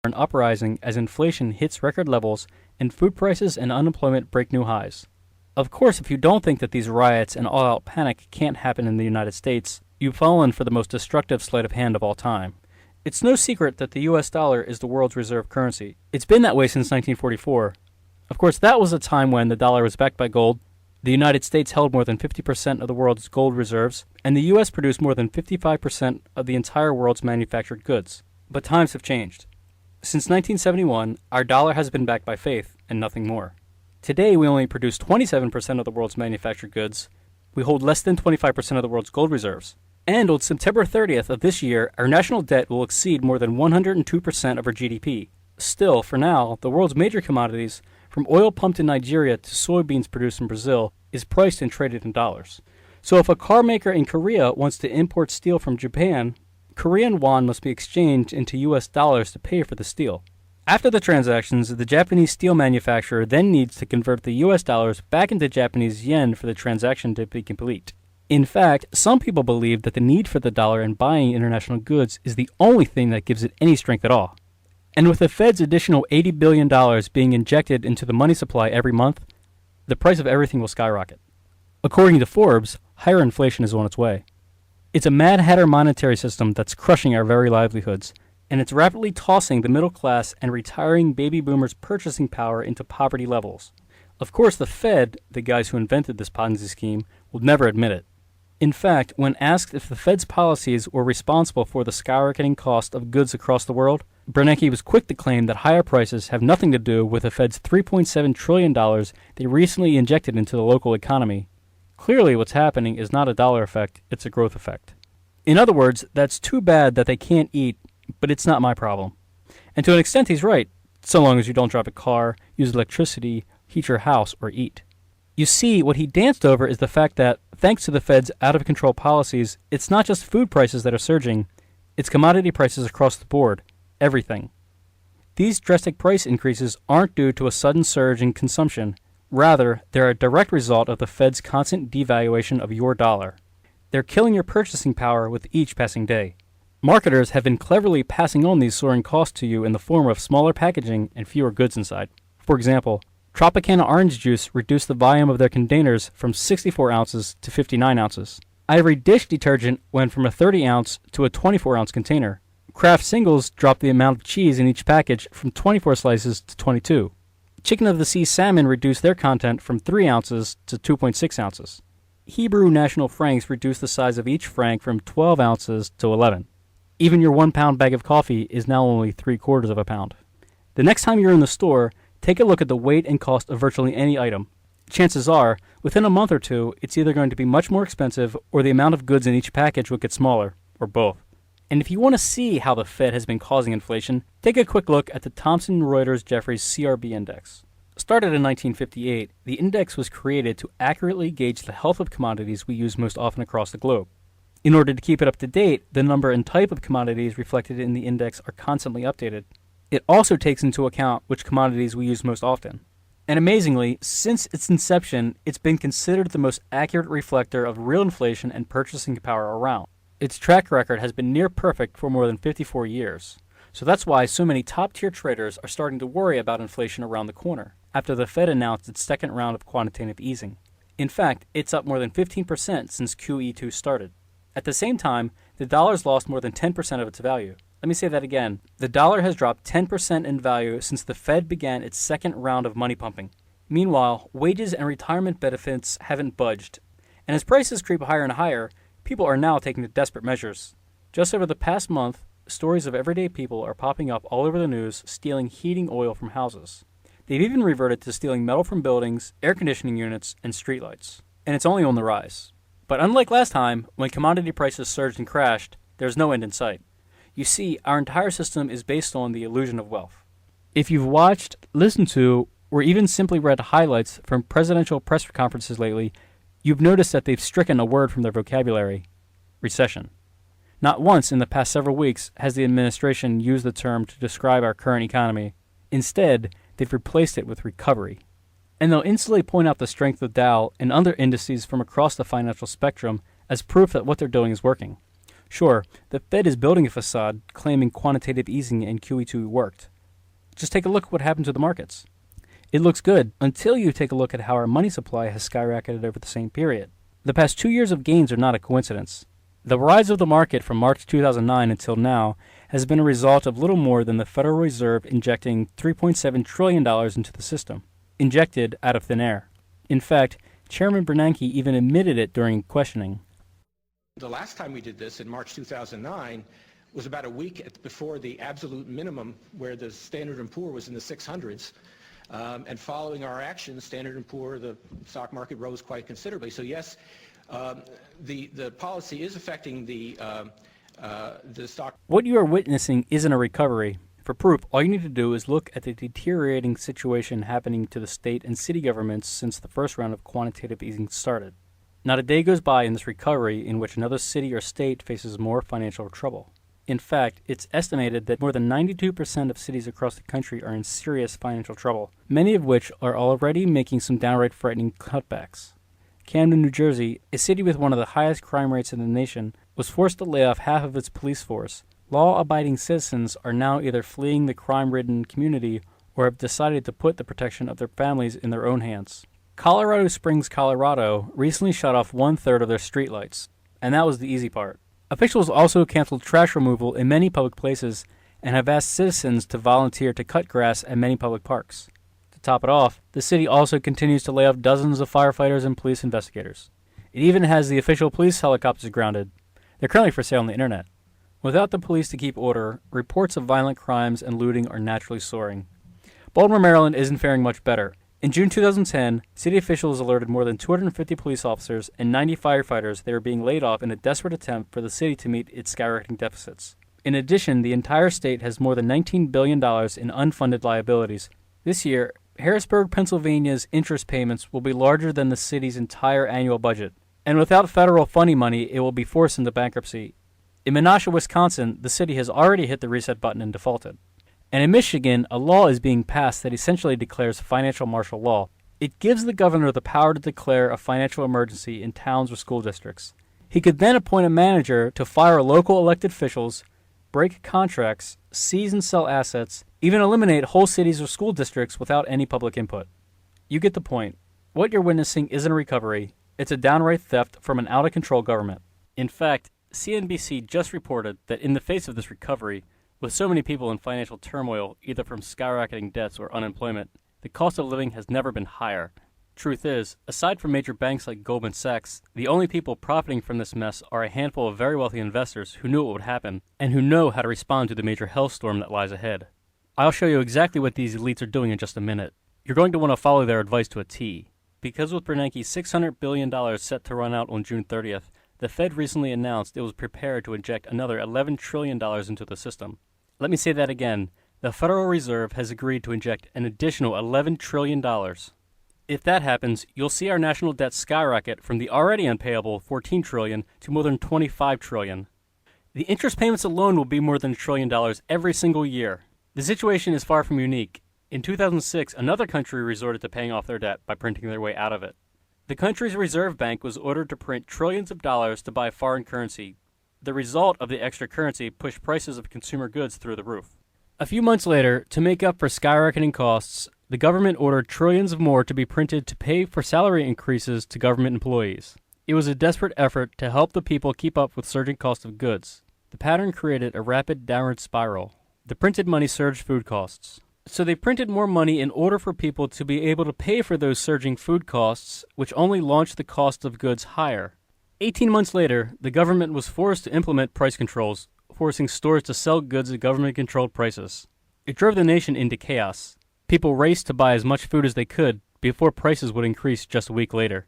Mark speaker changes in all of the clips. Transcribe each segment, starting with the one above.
Speaker 1: an uprising as inflation hits record levels and food prices and unemployment break new highs. Of course, if you don't think that these riots and all-out panic can't happen in the United States, you've fallen for the most destructive sleight of hand of all time. It's no secret that the US dollar is the world's reserve currency. It's been that way since 1944. Of course, that was a time when the dollar was backed by gold, the United States held more than 50% of the world's gold reserves, and the US produced more than 55% of the entire world's manufactured goods. But times have changed. Since 1971, our dollar has been backed by faith and nothing more. Today, we only produce 27% of the world's manufactured goods. We hold less than 25% of the world's gold reserves. And on September 30th of this year, our national debt will exceed more than 102% of our GDP. Still, for now, the world's major commodities, from oil pumped in Nigeria to soybeans produced in Brazil, is priced and traded in dollars. So if a car maker in Korea wants to import steel from Japan, Korean won must be exchanged into US dollars to pay for the steel. After the transactions, the Japanese steel manufacturer then needs to convert the US dollars back into Japanese yen for the transaction to be complete. In fact, some people believe that the need for the dollar in buying international goods is the only thing that gives it any strength at all. And with the Fed's additional $80 billion being injected into the money supply every month, the price of everything will skyrocket. According to Forbes, higher inflation is on its way. It's a Mad Hatter monetary system that's crushing our very livelihoods, and it's rapidly tossing the middle class and retiring baby boomers' purchasing power into poverty levels. Of course, the Fed, the guys who invented this Ponzi scheme, will never admit it. In fact, when asked if the Fed's policies were responsible for the skyrocketing cost of goods across the world, Bernanke was quick to claim that higher prices have nothing to do with the Fed's $3.7 trillion they recently injected into the local economy. Clearly, what's happening is not a dollar effect, it's a growth effect. In other words, that's too bad that they can't eat, but it's not my problem. And to an extent, he's right, so long as you don't drive a car, use electricity, heat your house, or eat. You see, what he danced over is the fact that, thanks to the Fed's out-of-control policies, it's not just food prices that are surging, it's commodity prices across the board, everything. These drastic price increases aren't due to a sudden surge in consumption. Rather, they're a direct result of the Fed's constant devaluation of your dollar. They're killing your purchasing power with each passing day. Marketers have been cleverly passing on these soaring costs to you in the form of smaller packaging and fewer goods inside. For example, Tropicana orange juice reduced the volume of their containers from 64 ounces to 59 ounces. Ivory dish detergent went from a 30-ounce to a 24-ounce container. Kraft Singles dropped the amount of cheese in each package from 24 slices to 22. Chicken of the Sea salmon reduced their content from 3 ounces to 2.6 ounces. Hebrew National Franks reduced the size of each franc from 12 ounces to 11. Even your 1-pound bag of coffee is now only 3/4 of a pound. The next time you're in the store, take a look at the weight and cost of virtually any item. Chances are, within a month or two, it's either going to be much more expensive or the amount of goods in each package will get smaller, or both. And if you want to see how the Fed has been causing inflation, take a quick look at the Thomson Reuters Jeffries CRB Index. Started in 1958, the index was created to accurately gauge the health of commodities we use most often across the globe. In order to keep it up to date, the number and type of commodities reflected in the index are constantly updated. It also takes into account which commodities we use most often. And amazingly, since its inception, it's been considered the most accurate reflector of real inflation and purchasing power around. Its track record has been near perfect for more than 54 years. So that's why so many top-tier traders are starting to worry about inflation around the corner, after the Fed announced its second round of quantitative easing. In fact, it's up more than 15% since QE2 started. At the same time, the dollar's lost more than 10% of its value. Let me say that again. The dollar has dropped 10% in value since the Fed began its second round of money pumping. Meanwhile, wages and retirement benefits haven't budged. And as prices creep higher and higher, people are now taking desperate measures. Just over the past month, stories of everyday people are popping up all over the news stealing heating oil from houses. They've even reverted to stealing metal from buildings, air conditioning units, and streetlights. And it's only on the rise. But unlike last time, when commodity prices surged and crashed, there's no end in sight. You see, our entire system is based on the illusion of wealth. If you've watched, listened to, or even simply read highlights from presidential press conferences lately, you've noticed that they've stricken a word from their vocabulary: recession. Not once in the past several weeks has the administration used the term to describe our current economy. Instead, they've replaced it with recovery. And they'll instantly point out the strength of Dow and other indices from across the financial spectrum as proof that what they're doing is working. Sure, the Fed is building a facade claiming quantitative easing in QE2 worked. Just take a look at what happened to the markets. It looks good until you take a look at how our money supply has skyrocketed over the same period. The past 2 years of gains are not a coincidence. The rise of the market from March 2009 until now has been a result of little more than the Federal Reserve injecting $3.7 trillion into the system, injected out of thin air. In fact, Chairman Bernanke even admitted it during questioning.
Speaker 2: The last time we did this, in March 2009, was about a week before the absolute minimum, where the Standard & Poor was in the 600s. And following our actions, Standard & Poor, the stock market rose quite considerably. So yes, the policy is affecting the stock.
Speaker 1: What you are witnessing isn't a recovery. For proof, all you need to do is look at the deteriorating situation happening to the state and city governments since the first round of quantitative easing started. Not a day goes by in this recovery in which another city or state faces more financial trouble. In fact, it's estimated that more than 92% of cities across the country are in serious financial trouble, many of which are already making some downright frightening cutbacks. Camden, New Jersey, a city with one of the highest crime rates in the nation, was forced to lay off half of its police force. Law-abiding citizens are now either fleeing the crime-ridden community or have decided to put the protection of their families in their own hands. Colorado Springs, Colorado recently shut off 1/3 of their streetlights, and that was the easy part. Officials also canceled trash removal in many public places and have asked citizens to volunteer to cut grass at many public parks. To top it off, the city also continues to lay off dozens of firefighters and police investigators. It even has the official police helicopters grounded. They're currently for sale on the internet. Without the police to keep order, reports of violent crimes and looting are naturally soaring. Baltimore, Maryland isn't faring much better. In June 2010, city officials alerted more than 250 police officers and 90 firefighters they were being laid off in a desperate attempt for the city to meet its skyrocketing deficits. In addition, the entire state has more than $19 billion in unfunded liabilities. This year, Harrisburg, Pennsylvania's interest payments will be larger than the city's entire annual budget. And without federal funding money, it will be forced into bankruptcy. In Menasha, Wisconsin, the city has already hit the reset button and defaulted. And in Michigan, a law is being passed that essentially declares financial martial law. It gives the governor the power to declare a financial emergency in towns or school districts. He could then appoint a manager to fire local elected officials, break contracts, seize and sell assets, even eliminate whole cities or school districts without any public input. You get the point. What you're witnessing isn't a recovery. It's a downright theft from an out-of-control government. In fact, CNBC just reported that in the face of this recovery, with so many people in financial turmoil, either from skyrocketing debts or unemployment, the cost of living has never been higher. Truth is, aside from major banks like Goldman Sachs, the only people profiting from this mess are a handful of very wealthy investors who knew what would happen, and who know how to respond to the major hellstorm that lies ahead. I'll show you exactly what these elites are doing in just a minute. You're going to want to follow their advice to a T. Because with Bernanke's $600 billion set to run out on June 30th, the Fed recently announced it was prepared to inject another $11 trillion into the system. Let me say that again. The Federal Reserve has agreed to inject an additional $11 trillion. If that happens, you'll see our national debt skyrocket from the already unpayable $14 trillion to more than $25 trillion. The interest payments alone will be more than $1 trillion every single year. The situation is far from unique. In 2006, another country resorted to paying off their debt by printing their way out of it. The country's reserve bank was ordered to print trillions of dollars to buy foreign currency. The result of the extra currency pushed prices of consumer goods through the roof. A few months later, to make up for skyrocketing costs, the government ordered trillions of more to be printed to pay for salary increases to government employees. It was a desperate effort to help the people keep up with surging cost of goods. The pattern created a rapid downward spiral. The printed money surged food costs. So they printed more money in order for people to be able to pay for those surging food costs, which only launched the cost of goods higher. 18 months later, the government was forced to implement price controls, forcing stores to sell goods at government-controlled prices. It drove the nation into chaos. People raced to buy as much food as they could before prices would increase just a week later.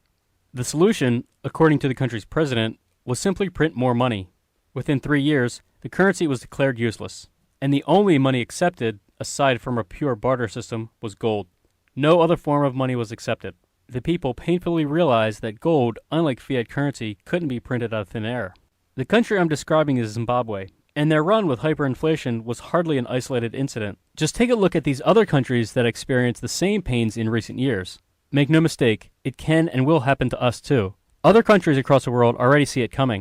Speaker 1: The solution, according to the country's president, was simply print more money. Within 3 years, the currency was declared useless, and the only money accepted, aside from a pure barter system, was gold. No other form of money was accepted. The people painfully realized that gold, unlike fiat currency, couldn't be printed out of thin air. The country I'm describing is Zimbabwe, and their run with hyperinflation was hardly an isolated incident. Just take a look at these other countries that experienced the same pains in recent years. Make no mistake, it can and will happen to us too. Other countries across the world already see it coming.